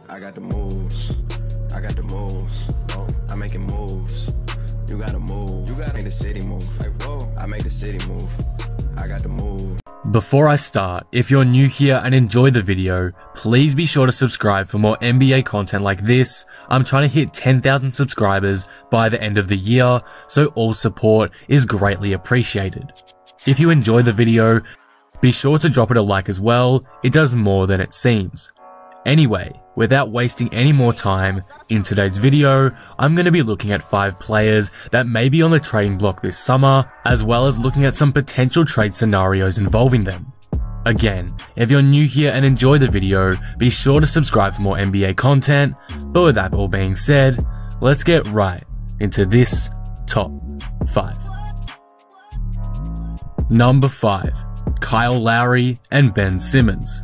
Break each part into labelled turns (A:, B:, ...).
A: I got the moves. I got the moves. Oh, I'm making moves. You gotta move. You gotta make the city move. Like, whoa. I make the city move. I got the move.
B: Before I start, if you're new here and enjoy the video, please be sure to subscribe for more NBA content like this. I'm trying to hit 10,000 subscribers by the end of the year, so all support is greatly appreciated. If you enjoy the video, be sure to drop it a like as well. It does more than it seems. Anyway, without wasting any more time, in today's video, I'm going to be looking at 5 players that may be on the trading block this summer, as well as looking at some potential trade scenarios involving them. Again, if you're new here and enjoy the video, be sure to subscribe for more NBA content, but with that all being said, let's get right into this top 5. Number 5. Kyle Lowry and Ben Simmons.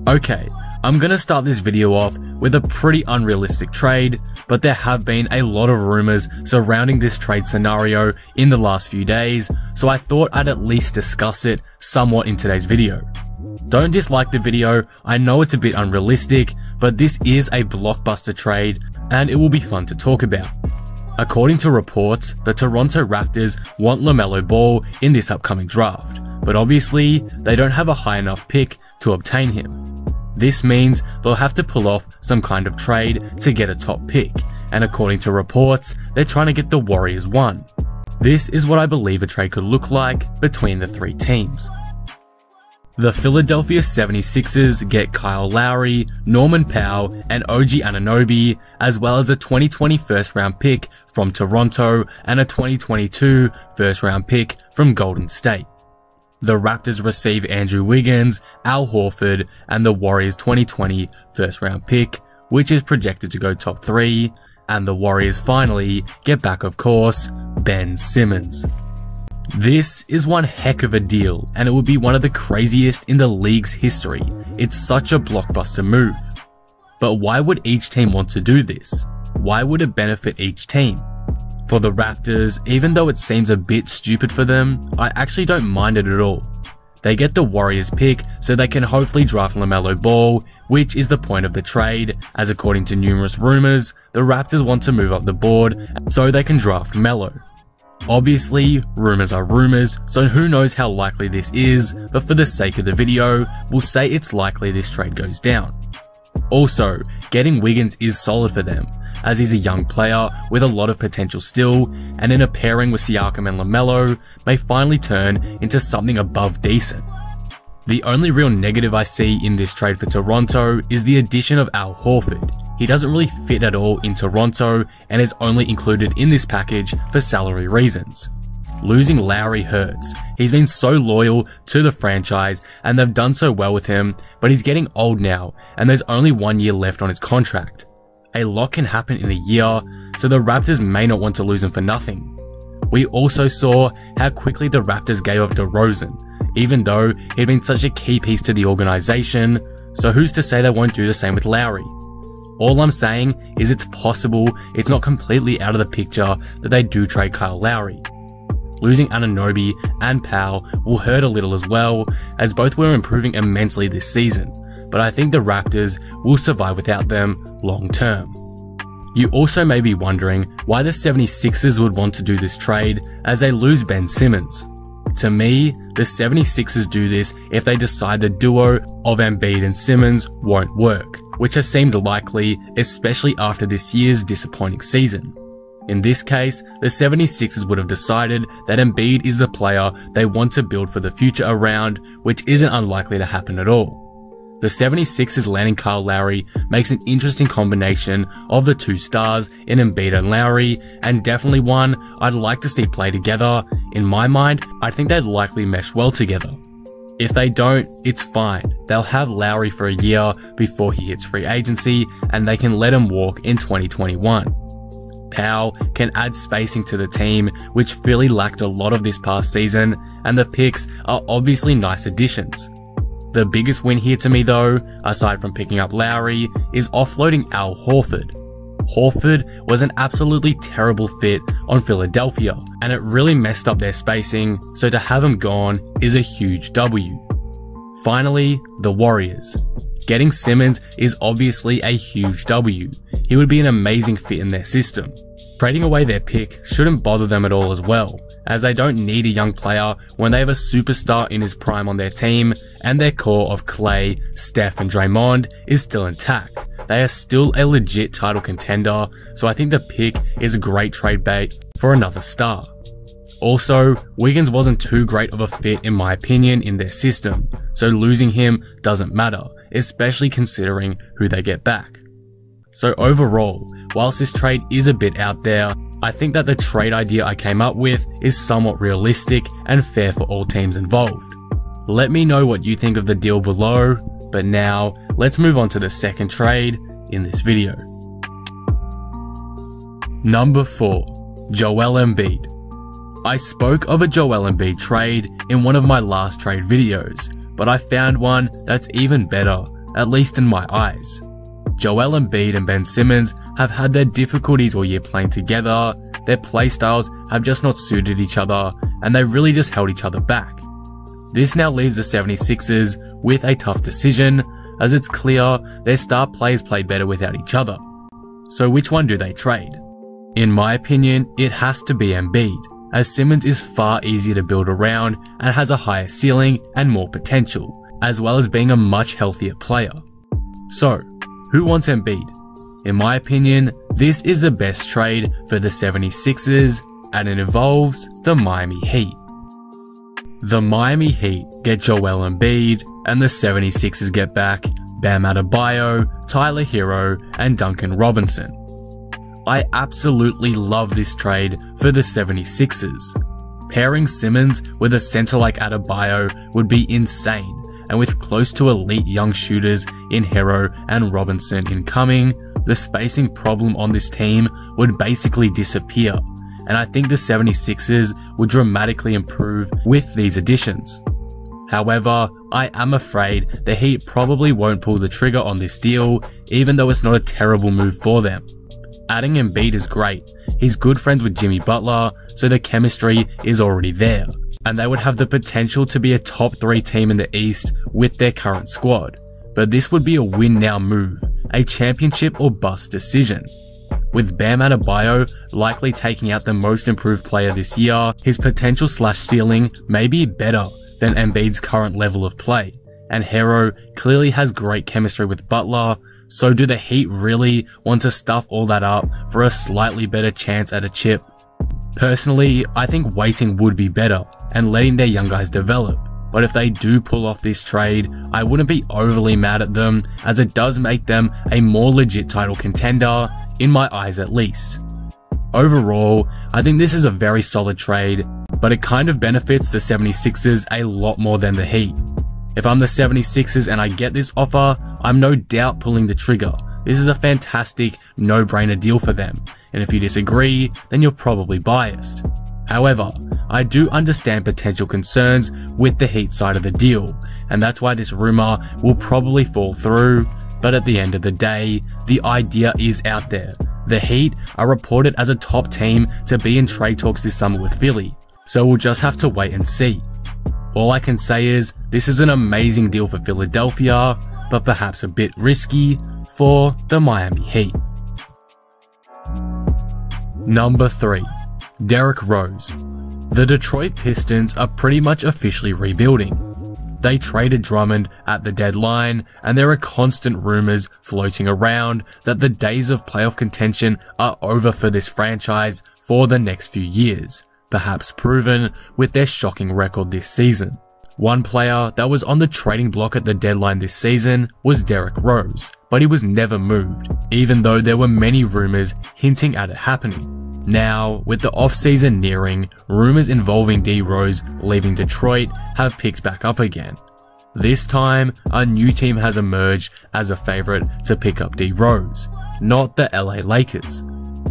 B: Okay, I'm gonna start this video off with a pretty unrealistic trade, but there have been a lot of rumors surrounding this trade scenario in the last few days, so I thought I'd at least discuss it somewhat in today's video. Don't dislike the video, I know it's a bit unrealistic, but this is a blockbuster trade and it will be fun to talk about. According to reports, the Toronto Raptors want Lamelo Ball in this upcoming draft, but obviously they don't have a high enough pick to obtain him. This means they'll have to pull off some kind of trade to get a top pick, and according to reports, they're trying to get the Warriors one. This is what I believe a trade could look like between the 3 teams. The Philadelphia 76ers get Kyle Lowry, Norman Powell, and OG Anunoby, as well as a 2020 first round pick from Toronto and a 2022 first round pick from Golden State. The Raptors receive Andrew Wiggins, Al Horford, and the Warriors 2020 first round pick, which is projected to go top 3, and the Warriors finally get back, of course, Ben Simmons. This is one heck of a deal, and it would be one of the craziest in the league's history. It's such a blockbuster move. But why would each team want to do this? Why would it benefit each team? For the Raptors, even though it seems a bit stupid for them, I actually don't mind it at all. They get the Warriors pick so they can hopefully draft Lamelo Ball, which is the point of the trade, as according to numerous rumors, the Raptors want to move up the board so they can draft Melo. Obviously, rumors are rumors, so who knows how likely this is, but for the sake of the video, we'll say it's likely this trade goes down. Also, getting Wiggins is solid for them, as he's a young player with a lot of potential still, and in a pairing with Siakam and Lamelo, may finally turn into something above decent. The only real negative I see in this trade for Toronto is the addition of Al Horford. He doesn't really fit at all in Toronto and is only included in this package for salary reasons. Losing Lowry hurts. He's been so loyal to the franchise and they've done so well with him, but he's getting old now and there's only 1 year left on his contract. A lot can happen in a year, so the Raptors may not want to lose him for nothing. We also saw how quickly the Raptors gave up DeRozan, even though he'd been such a key piece to the organization, so who's to say they won't do the same with Lowry? All I'm saying is it's possible it's not completely out of the picture that they do trade Kyle Lowry. Losing Anunoby and Powell will hurt a little as well, as both were improving immensely this season, but I think the Raptors will survive without them long term. You also may be wondering why the 76ers would want to do this trade as they lose Ben Simmons. To me, the 76ers do this if they decide the duo of Embiid and Simmons won't work, which has seemed likely, especially after this year's disappointing season. In this case, the 76ers would have decided that Embiid is the player they want to build for the future around, which isn't unlikely to happen at all. The 76ers landing Kyle Lowry makes an interesting combination of the 2 stars in Embiid and Lowry, and definitely one I'd like to see play together. In my mind, I think they'd likely mesh well together. If they don't, it's fine. They'll have Lowry for a year before he hits free agency, and they can let him walk in 2021. Powell can add spacing to the team, which Philly lacked a lot of this past season, and the picks are obviously nice additions. The biggest win here to me though, aside from picking up Lowry, is offloading Al Horford. Horford was an absolutely terrible fit on Philadelphia, and it really messed up their spacing, so to have him gone is a huge W. Finally, the Warriors. Getting Simmons is obviously a huge W. He would be an amazing fit in their system. Trading away their pick shouldn't bother them at all as well, as they don't need a young player when they have a superstar in his prime on their team, and their core of Clay, Steph and Draymond is still intact. They are still a legit title contender, so I think the pick is a great trade bait for another star. Also, Wiggins wasn't too great of a fit in my opinion in their system, so losing him doesn't matter, especially considering who they get back. So overall, whilst this trade is a bit out there, I think that the trade idea I came up with is somewhat realistic and fair for all teams involved. Let me know what you think of the deal below, but now let's move on to the second trade in this video. Number 4. Joel Embiid. I spoke of a Joel Embiid trade in one of my last trade videos, but I found one that's even better, at least in my eyes. Joel Embiid and Ben Simmons have had their difficulties all year playing together, their playstyles have just not suited each other, and they really just held each other back. This now leaves the 76ers with a tough decision, as it's clear their star players play better without each other. So which one do they trade? In my opinion, it has to be Embiid, as Simmons is far easier to build around and has a higher ceiling and more potential, as well as being a much healthier player. So, who wants Embiid? In my opinion, this is the best trade for the 76ers, and it involves the Miami Heat. The Miami Heat get Joel Embiid, and the 76ers get back Bam Adebayo, Tyler Hero, and Duncan Robinson. I absolutely love this trade for the 76ers. Pairing Simmons with a center like Adebayo would be insane, and with close to elite young shooters in Hero and Robinson incoming, the spacing problem on this team would basically disappear, and I think the 76ers would dramatically improve with these additions. However, I am afraid the Heat probably won't pull the trigger on this deal, even though it's not a terrible move for them. Adding Embiid is great, he's good friends with Jimmy Butler, so the chemistry is already there, and they would have the potential to be a top 3 team in the East with their current squad. But this would be a win-now move, a championship or bust decision. With Bam Adebayo likely taking out the most improved player this year, his potential / ceiling may be better than Embiid's current level of play, and Hero clearly has great chemistry with Butler, so do the Heat really want to stuff all that up for a slightly better chance at a chip? Personally, I think waiting would be better and letting their young guys develop, but if they do pull off this trade, I wouldn't be overly mad at them, as it does make them a more legit title contender, in my eyes at least. Overall, I think this is a very solid trade, but it kind of benefits the 76ers a lot more than the Heat. If I'm the 76ers and I get this offer, I'm no doubt pulling the trigger. This is a fantastic, no-brainer deal for them, and if you disagree, then you're probably biased. However, I do understand potential concerns with the Heat side of the deal, and that's why this rumor will probably fall through, but at the end of the day, the idea is out there. The Heat are reported as a top team to be in trade talks this summer with Philly, so we'll just have to wait and see. All I can say is, this is an amazing deal for Philadelphia, but perhaps a bit risky for the Miami Heat. Number 3. Derrick Rose. The Detroit Pistons are pretty much officially rebuilding. They traded Drummond at the deadline, and there are constant rumors floating around that the days of playoff contention are over for this franchise for the next few years, perhaps proven with their shocking record this season. One player that was on the trading block at the deadline this season was Derrick Rose, but he was never moved, even though there were many rumors hinting at it happening. Now, with the offseason nearing, rumors involving D Rose leaving Detroit have picked back up again. This time, a new team has emerged as a favorite to pick up D Rose, not the LA Lakers.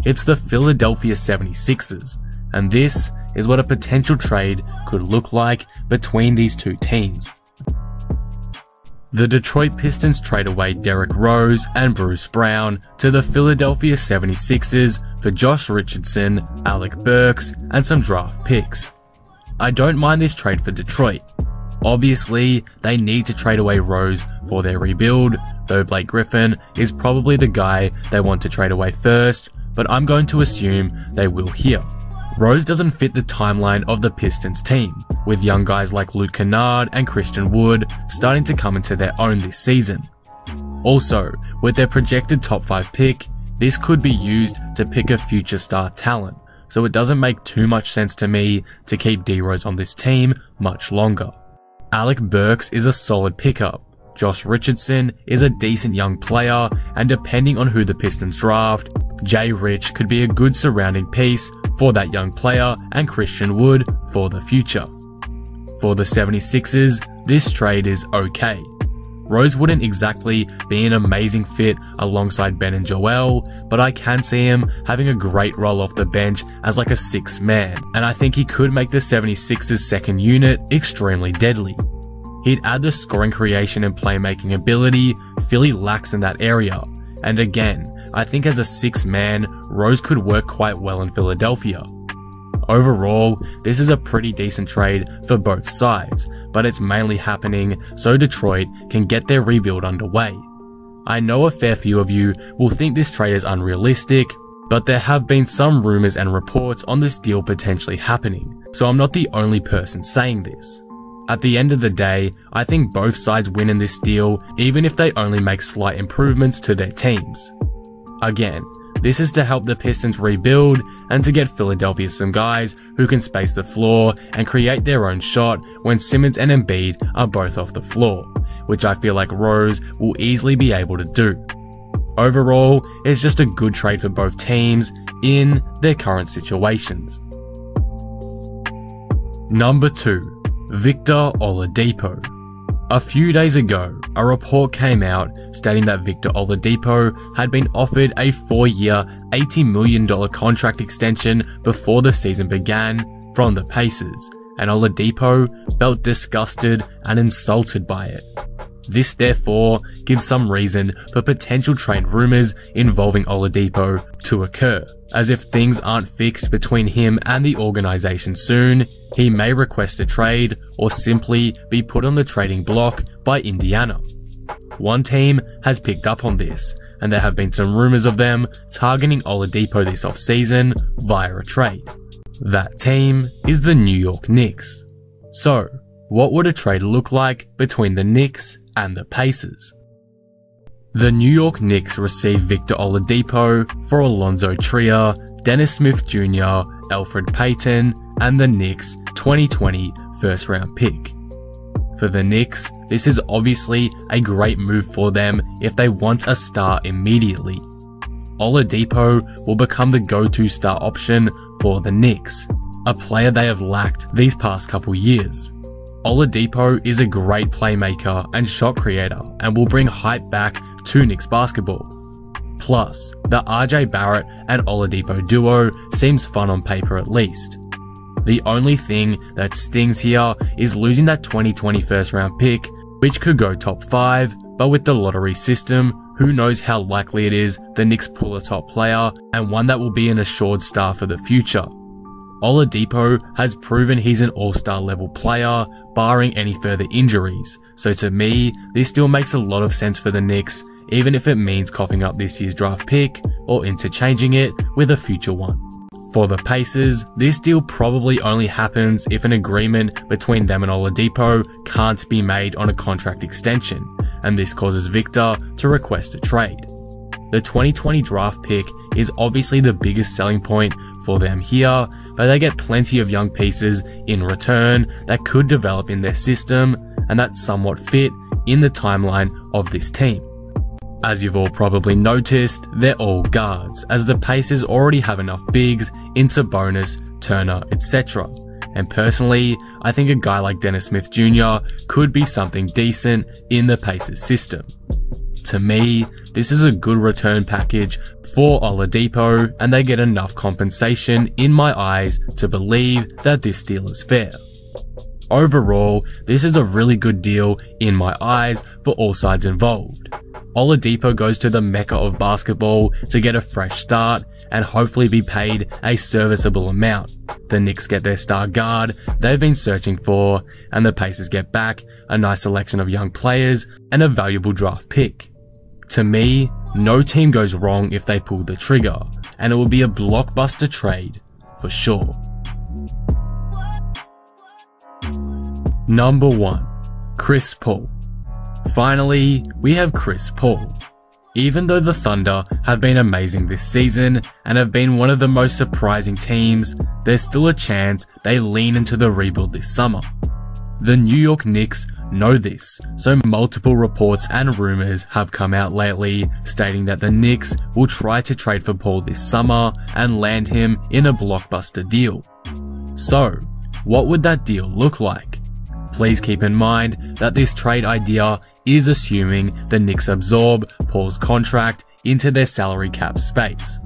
B: It's the Philadelphia 76ers, and this is what a potential trade could look like between these two teams. The Detroit Pistons trade away Derrick Rose and Bruce Brown to the Philadelphia 76ers for Josh Richardson, Alec Burks, and some draft picks. I don't mind this trade for Detroit. Obviously, they need to trade away Rose for their rebuild, though Blake Griffin is probably the guy they want to trade away first, but I'm going to assume they will here. Rose doesn't fit the timeline of the Pistons team, with young guys like Luke Kennard and Christian Wood starting to come into their own this season. Also, with their projected top 5 pick, this could be used to pick a future star talent, so it doesn't make too much sense to me to keep D-Rose on this team much longer. Alec Burks is a solid pickup. Josh Richardson is a decent young player, and depending on who the Pistons draft, Jay Rich could be a good surrounding piece for that young player and Christian Wood for the future. For the 76ers, this trade is okay. Rose wouldn't exactly be an amazing fit alongside Ben and Joel, but I can see him having a great role off the bench as like a 6th man, and I think he could make the 76ers second unit extremely deadly. He'd add the scoring creation and playmaking ability Philly lacks in that area, and again, I think as a 6th man, Rose could work quite well in Philadelphia. Overall, this is a pretty decent trade for both sides, but it's mainly happening so Detroit can get their rebuild underway. I know a fair few of you will think this trade is unrealistic, but there have been some rumors and reports on this deal potentially happening, so I'm not the only person saying this. At the end of the day, I think both sides win in this deal, even if they only make slight improvements to their teams. Again, this is to help the Pistons rebuild and to get Philadelphia some guys who can space the floor and create their own shot when Simmons and Embiid are both off the floor, which I feel like Rose will easily be able to do. Overall, it's just a good trade for both teams in their current situations. Number 2. Victor Oladipo. A few days ago, a report came out stating that Victor Oladipo had been offered a 4-year, $80 million contract extension before the season began from the Pacers, and Oladipo felt disgusted and insulted by it. This therefore gives some reason for potential trade rumors involving Oladipo to occur, as if things aren't fixed between him and the organization soon, he may request a trade or simply be put on the trading block by Indiana. One team has picked up on this, and there have been some rumors of them targeting Oladipo this offseason via a trade. That team is the New York Knicks. So, what would a trade look like between the Knicks and the Pacers? The New York Knicks received Victor Oladipo for Alonzo Trier, Dennis Smith Jr., Elfrid Payton, and the Knicks' 2020 first-round pick. For the Knicks, this is obviously a great move for them if they want a star immediately. Oladipo will become the go-to star option for the Knicks, a player they have lacked these past couple years. Oladipo is a great playmaker and shot creator and will bring hype back to Knicks basketball. Plus, the RJ Barrett and Oladipo duo seems fun on paper at least. The only thing that stings here is losing that 2020 first round pick, which could go top 5, but with the lottery system, who knows how likely it is the Knicks pull a top player and one that will be an assured star for the future. Oladipo has proven he's an all-star level player, barring any further injuries, so to me, this still makes a lot of sense for the Knicks, even if it means coughing up this year's draft pick or interchanging it with a future one. For the Pacers, this deal probably only happens if an agreement between them and Oladipo can't be made on a contract extension, and this causes Victor to request a trade. The 2020 draft pick is obviously the biggest selling point for them here, but they get plenty of young pieces in return that could develop in their system and that somewhat fit in the timeline of this team. As you've all probably noticed, they're all guards, as the Pacers already have enough bigs into Sabonis, Turner, etc. And personally, I think a guy like Dennis Smith Jr. could be something decent in the Pacers system. To me, this is a good return package for Oladipo, and they get enough compensation in my eyes to believe that this deal is fair. Overall, this is a really good deal in my eyes for all sides involved. Oladipo goes to the mecca of basketball to get a fresh start and hopefully be paid a serviceable amount. The Knicks get their star guard they've been searching for, and the Pacers get back a nice selection of young players and a valuable draft pick. To me, no team goes wrong if they pull the trigger, and it will be a blockbuster trade for sure. Number 1. Chris Paul. Finally, we have Chris Paul. Even though the Thunder have been amazing this season and have been one of the most surprising teams, there's still a chance they lean into the rebuild this summer. The New York Knicks know this, so multiple reports and rumors have come out lately stating that the Knicks will try to trade for Paul this summer and land him in a blockbuster deal. So, what would that deal look like? Please keep in mind that this trade idea is assuming the Knicks absorb Paul's contract into their salary cap space.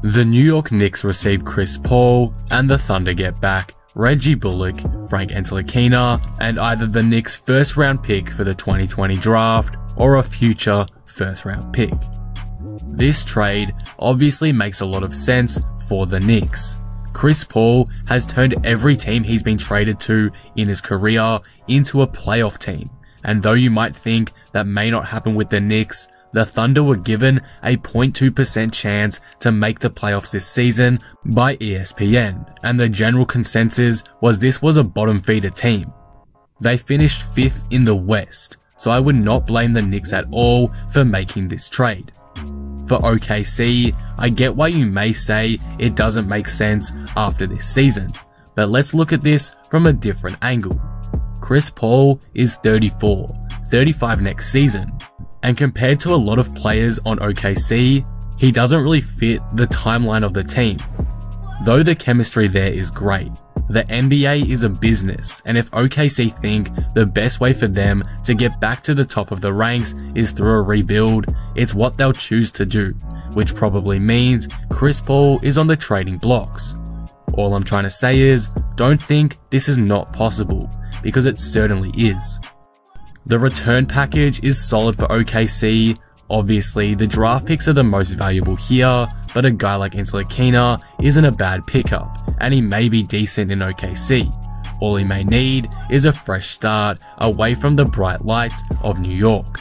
B: The New York Knicks receive Chris Paul, and the Thunder get back Reggie Bullock, Frank Ntilikina, and either the Knicks' first round pick for the 2020 draft or a future first round pick. This trade obviously makes a lot of sense for the Knicks. Chris Paul has turned every team he's been traded to in his career into a playoff team, and though you might think that may not happen with the Knicks, the Thunder were given a 0.2% chance to make the playoffs this season by ESPN, and the general consensus was this was a bottom feeder team. They finished 5th in the West, so I would not blame the Knicks at all for making this trade. For OKC, I get why you may say it doesn't make sense after this season, but let's look at this from a different angle. Chris Paul is 34, 35 next season, and compared to a lot of players on OKC, he doesn't really fit the timeline of the team. Though the chemistry there is great, the NBA is a business, and if OKC think the best way for them to get back to the top of the ranks is through a rebuild, it's what they'll choose to do, which probably means Chris Paul is on the trading blocks. All I'm trying to say is, don't think this is not possible, because it certainly is. The return package is solid for OKC. Obviously, the draft picks are the most valuable here, but a guy like Ntilikina isn't a bad pickup, and he may be decent in OKC. All he may need is a fresh start away from the bright lights of New York.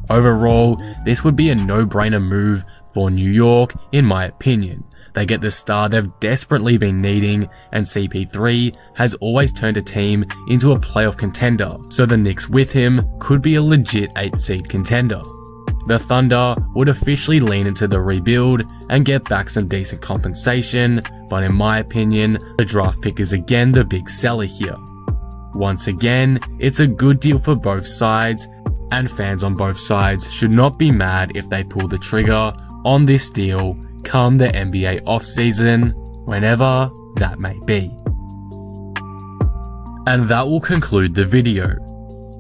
B: Overall, this would be a no-brainer move for New York, in my opinion. They get the star they've desperately been needing, and CP3 has always turned a team into a playoff contender, so the Knicks with him could be a legit 8th seed contender. The Thunder would officially lean into the rebuild and get back some decent compensation, but in my opinion, the draft pick is again the big seller here. Once again, it's a good deal for both sides, and fans on both sides should not be mad if they pull the trigger on this deal come the NBA offseason, whenever that may be. And that will conclude the video.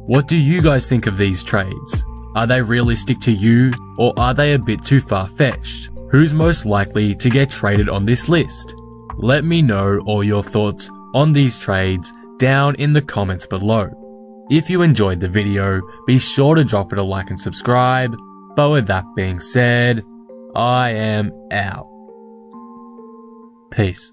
B: What do you guys think of these trades? Are they realistic to you, or are they a bit too far-fetched? Who's most likely to get traded on this list? Let me know all your thoughts on these trades down in the comments below. If you enjoyed the video, be sure to drop it a like and subscribe. But with that being said, I am out. Peace.